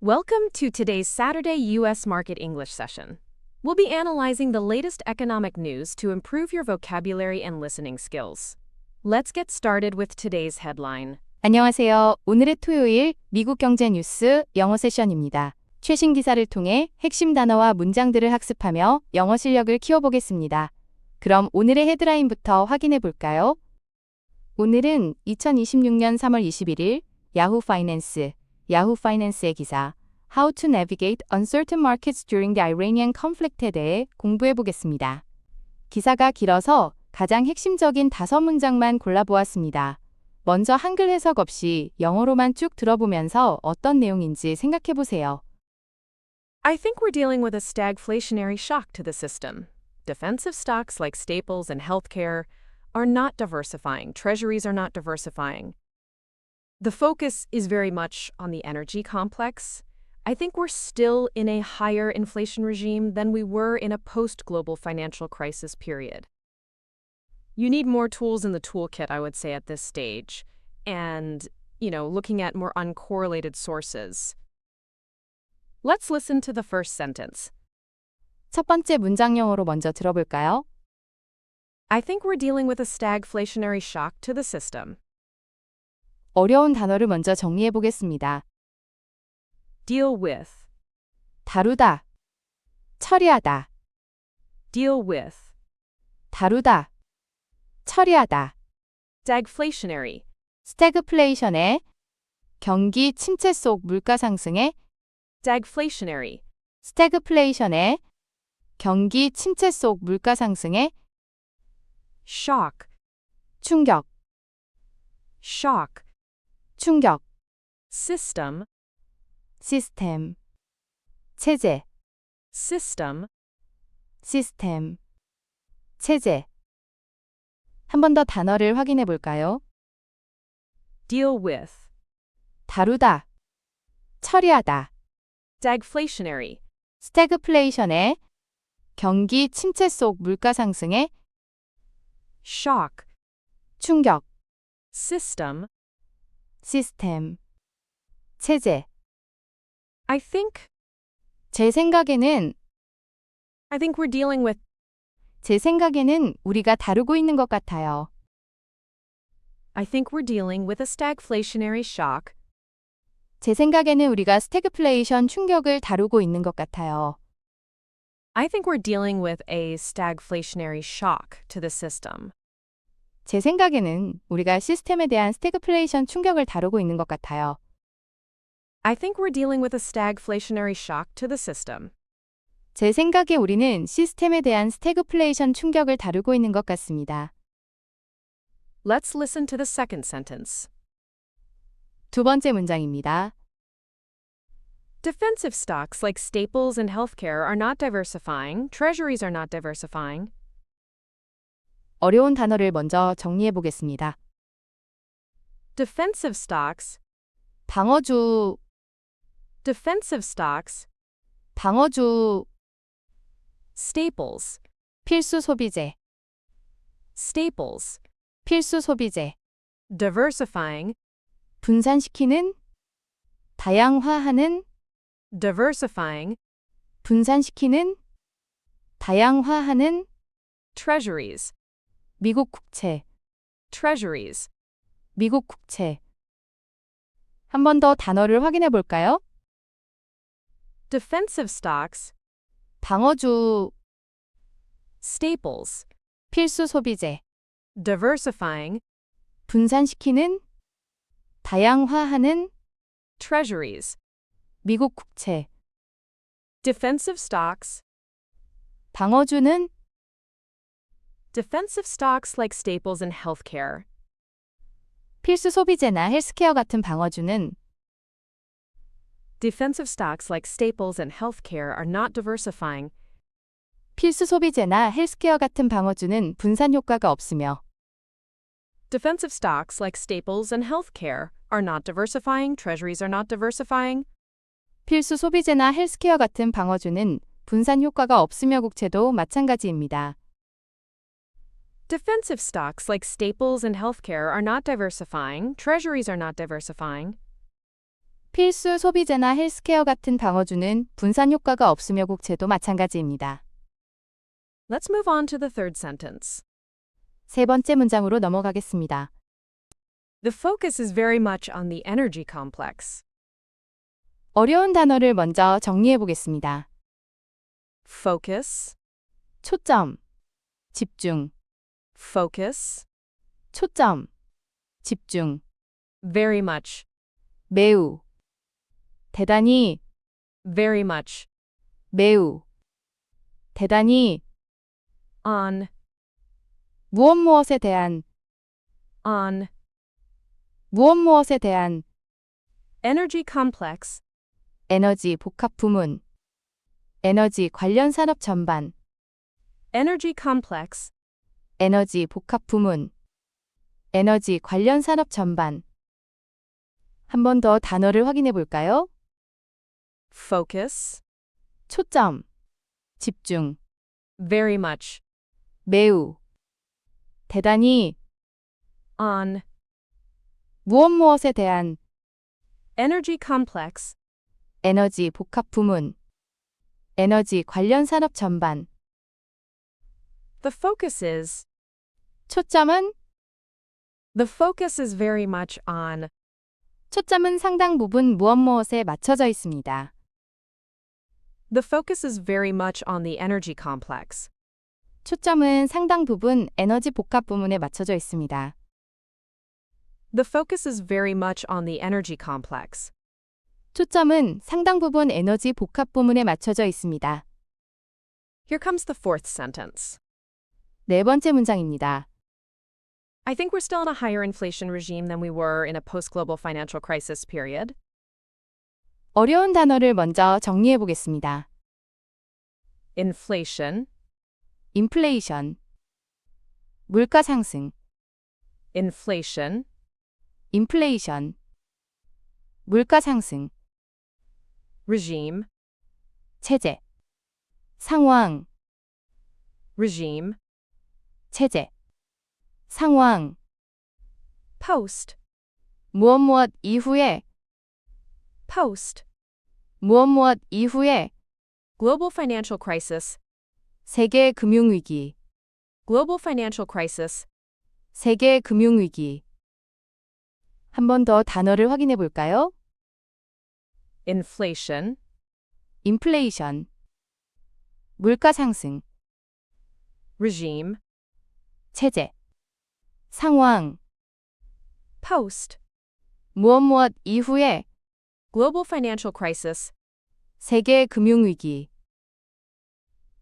Welcome to today's Saturday U.S. Market English session. We'll be analyzing the latest economic news to improve your vocabulary and listening skills. Let's get started with today's headline. 안녕하세요. 오늘의 토요일 미국 경제 뉴스 영어 세션입니다. 최신 기사를 통해 핵심 단어와 문장들을 학습하며 영어 실력을 키워보겠습니다. 그럼 오늘의 헤드라인부터 확인해 볼까요? 오늘은 2026년 3월 21일 야후 파이낸스의 기사 How to navigate uncertain markets during the Iranian conflict에 대해 공부해 보겠습니다. 기사가 길어서 가장 핵심적인 5문장만 골라보았습니다. 먼저 한글 해석 없이 영어로만 쭉 들어보면서 어떤 내용인지 생각해 보세요. I think we're dealing with a stagflationary shock to the system. Defensive stocks like staples and healthcare are not diversifying. Treasuries are not diversifying. The focus is very much on the energy complex. I think we're still in a higher inflation regime than we were in a post-global financial crisis period. You need more tools in the toolkit, I would say, at this stage. And, looking at more uncorrelated sources. Let's listen to the first sentence. 첫 번째 문장 영어로 먼저 들어볼까요? I think we're dealing with a stagflationary shock to the system. 어려운 단어를 먼저 정리해 보겠습니다. Deal with, 다루다, 처리하다, deal with, 다루다, 처리하다. stagflationary, 스태그플레이션의 경기 침체 속 물가 상승에 stagflationary, 스태그플레이션의 경기 침체 속 물가 상승에 shock, 충격, shock, 충격, system, 시스템, 체제, system, 시스템, 체제. 한 번 더 단어를 확인해 볼까요? deal with, 다루다, 처리하다. stagflationary, 스태그플레이션의 경기 침체 속 물가 상승에 shock, 충격, system. 시스템, 체제. I think 제 생각에는 우리가 다루고 있는 것 같아요. I think we're dealing with a stagflationary shock. 제 생각에는 우리가 스태그플레이션 충격을 다루고 있는 것 같아요. I think we're dealing with a stagflationary shock to the system. 제 생각에는 우리가 시스템에 대한 스태그플레이션 충격을 다루고 있는 것 같아요. I think we're dealing with a stagflationary shock to the system. 제 생각에 우리는 시스템에 대한 스태그플레이션 충격을 다루고 있는 것 같습니다. Let's listen to the second sentence. 두 번째 문장입니다. Defensive stocks like staples and healthcare are not diversifying. Treasuries are not diversifying. 어려운 단어를 먼저 정리해 보겠습니다. Defensive stocks, 방어주, defensive stocks, 방어주, staples, 필수 소비재, staples, 필수 소비재. diversifying, 분산시키는, 다양화하는, diversifying, 분산시키는, 다양화하는, treasuries, 미국 국채, treasuries. 미국 국채. 한 번 더 단어를 확인해 볼까요? Defensive stocks, 방어주, staples, 필수 소비재, diversifying, 분산시키는, 다양화하는, treasuries. 미국 국채. Defensive stocks, 방어주는 defensive stocks like staples and healthcare. 필수 소비재나 헬스케어 같은 방어주는 Defensive stocks like staples and healthcare are not diversifying. 필수 소비재나 헬스케어 같은 방어주는 분산 효과가 없으며 Defensive stocks like staples and healthcare are not diversifying. Treasuries are not diversifying. 필수 소비재나 헬스케어 같은 방어주는 분산 효과가 없으며 국채도 마찬가지입니다. Defensive stocks like staples and healthcare are not diversifying. Treasuries are not diversifying. 필수 소비재나 헬스케어 같은 방어주는 분산 효과가 없으며 국채도 마찬가지입니다. Let's move on to the third sentence. 세 번째 문장으로 넘어가겠습니다. The focus is very much on the energy complex. 어려운 단어를 먼저 정리해 보겠습니다. Focus, 초점, 집중, focus, 초점, 집중, very much, 매우, 대단히, very much, 매우, 대단히, on, 무엇무엇에 대한, on, 무엇무엇에 대한, energy complex, 에너지 복합 부문, 에너지 관련 산업 전반, energy complex, 에너지 복합 부문, 에너지 관련 산업 전반. 한 번 더 단어를 확인해 볼까요? focus, 초점, 집중, very much, 매우, 대단히, on, 무엇무엇에 대한, energy complex, 에너지 복합 부문, 에너지 관련 산업 전반. the focus is, 초점은 the focus is very much on, 초점은 상당 부분 무엇무엇에 맞춰져 있습니다. the focus is very much on the energy complex. 초점은 상당 부분 에너지 복합 부문에 맞춰져 있습니다. The focus is very much on the energy complex. 초점은 상당 부분 에너지 복합 부문에 맞춰져 있습니다. Here comes the fourth sentence. 네 번째 문장입니다. I think we're still in a higher inflation regime than we were in a post-global financial crisis period. 어려운 단어를 먼저 정리해 보겠습니다. Inflation, 인플레이션, 물가 상승, inflation, 인플레이션, 물가 상승, regime, 체제, 상황, regime, 체제, 상황, post, 무엇무엇 이후에, post, 무엇무엇 이후에, global financial crisis, 세계 금융위기, global financial crisis, 세계 금융위기. 한 번 더 단어를 확인해 볼까요? inflation, 인플레이션, 물가 상승, regime, 체제, 상황, post, 무엇무엇 이후에, global financial crisis. 세계 금융위기.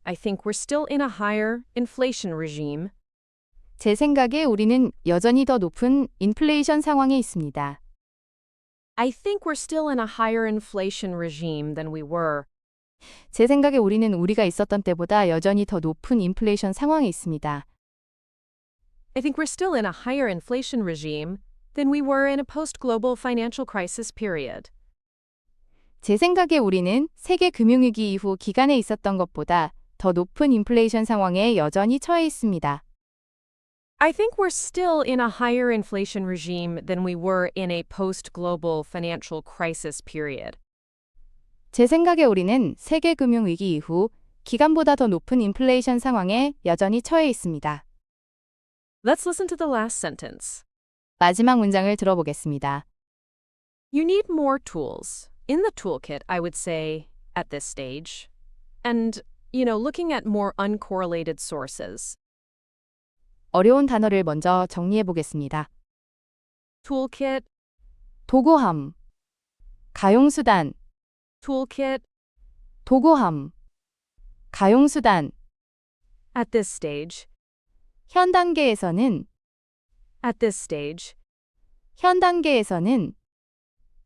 I think we're still in a higher inflation regime. 제 생각에 우리는 여전히 더 높은 인플레이션 상황에 있습니다. I think we're still in a higher inflation regime than we were. 제 생각에 우리는 우리가 있었던 때보다 여전히 더 높은 인플레이션 상황에 있습니다. I think we're still in a higher inflation regime than we were in a post-global financial crisis period. 제 생각에 우리는 세계 금융위기 이후 기간에 있었던 것보다 더 높은 인플레이션 상황에 여전히 처해 있습니다. I think we're still in a higher inflation regime than we were in a post-global financial crisis period. 제 생각에 우리는 세계 금융위기 이후 기간보다 더 높은 인플레이션 상황에 여전히 처해 있습니다. Let's listen to the last sentence. 마지막 문장을 들어보겠습니다. You need more tools. In the toolkit, I would say, at this stage. And, looking at more uncorrelated sources. 어려운 단어를 먼저 정리해 보겠습니다. Toolkit, 도구함, 가용수단, toolkit, 도구함, 가용수단. at this stage, 현 단계에서는, at this stage, 현 단계에서는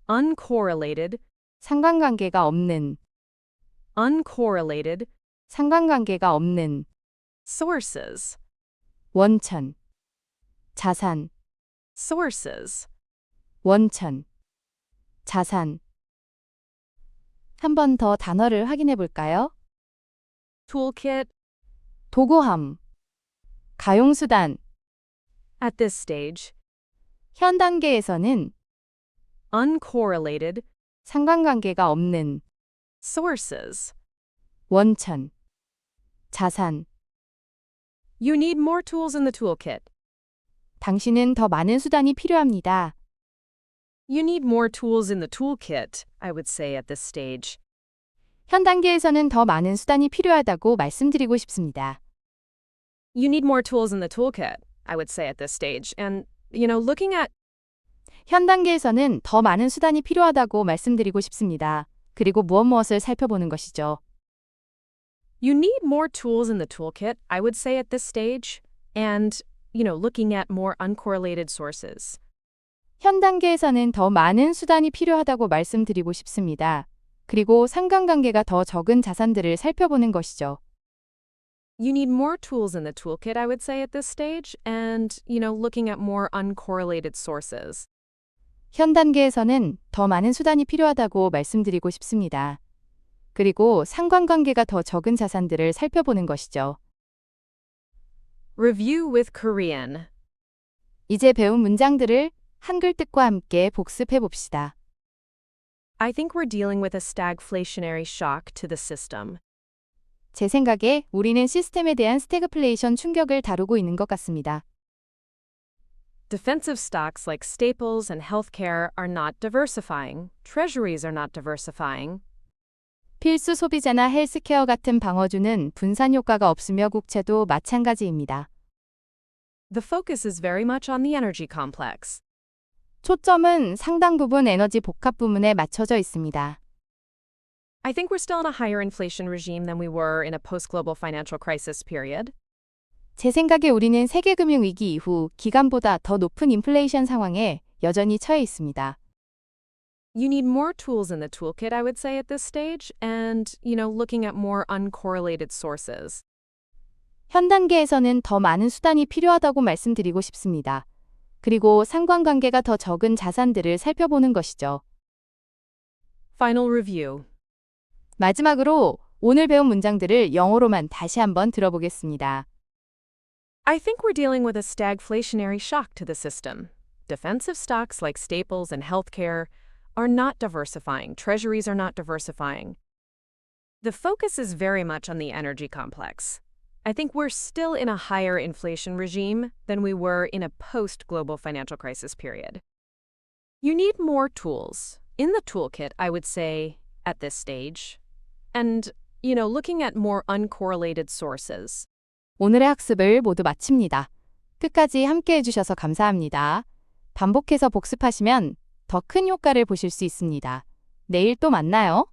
uncorrelated, 상관관계가 없는, uncorrelated 상관관계가 없는 sources, 원천, 자산, sources. 원천, 자산. 한 번 더 단어를 확인해 볼까요? Toolkit, 도구함, 가용수단. at this stage, 현 단계에서는 uncorrelated 상관관계가 없는, sources. 원천, 자산. You need more tools in the toolkit. 당신은 더 많은 수단이 필요합니다. You need more tools in the toolkit, I would say at this stage. 현 단계에서는 더 많은 수단이 필요하다고 말씀드리고 싶습니다. You need more tools in the toolkit, I would say at this stage. And, looking at 현 단계에서는 더 많은 수단이 필요하다고 말씀드리고 싶습니다. 그리고 무엇을 살펴보는 것이죠. You need more tools in the toolkit, I would say at this stage. And, looking at more uncorrelated sources. 현 단계에서는 더 많은 수단이 필요하다고 말씀드리고 싶습니다. 그리고 상관관계가 더 적은 자산들을 살펴보는 것이죠. You need more tools in the toolkit, I would say at this stage. And, looking at more uncorrelated sources. 현 단계에서는 더 많은 수단이 필요하다고 말씀드리고 싶습니다. 그리고 상관관계가 더 적은 자산들을 살펴보는 것이죠. Review with Korean. 이제 배운 문장들을 한글 뜻과 함께 복습해 봅시다. I think we're dealing with a stagflationary shock to the system. 제 생각에 우리는 시스템에 대한 스태그플레이션 충격을 다루고 있는 것 같습니다. Defensive stocks like staples and healthcare are not diversifying. Treasuries are not diversifying. 필수 소비자나 헬스케어 같은 방어주는 분산 효과가 없으며 국채도 마찬가지입니다. The focus is very much on the energy complex. 초점은 상당 부분 에너지 복합 부문에 맞춰져 있습니다. I think we're still in a higher inflation regime than we were in a post-global financial crisis period. 제 생각에 우리는 세계금융위기 이후 기간보다 더 높은 인플레이션 상황에 여전히 처해 있습니다. You need more tools in the toolkit, I would say at this stage, and, looking at more uncorrelated sources. 현 단계에서는 더 많은 수단이 필요하다고 말씀드리고 싶습니다. 그리고 상관관계가 더 적은 자산들을 살펴보는 것이죠. Final review. 마지막으로 오늘 배운 문장들을 영어로만 다시 한번 들어보겠습니다. I think we're dealing with a stagflationary shock to the system. Defensive stocks like staples and healthcare are not diversifying. Treasuries are not diversifying. The focus is very much on the energy complex. I think we're still in a higher inflation regime than we were in a post-global financial crisis period. You need more tools in the toolkit, I would say, at this stage. And, looking at more uncorrelated sources. 오늘의 학습을 모두 마칩니다. 끝까지 함께 해주셔서 감사합니다. 반복해서 복습하시면 더 큰 효과를 보실 수 있습니다. 내일 또 만나요.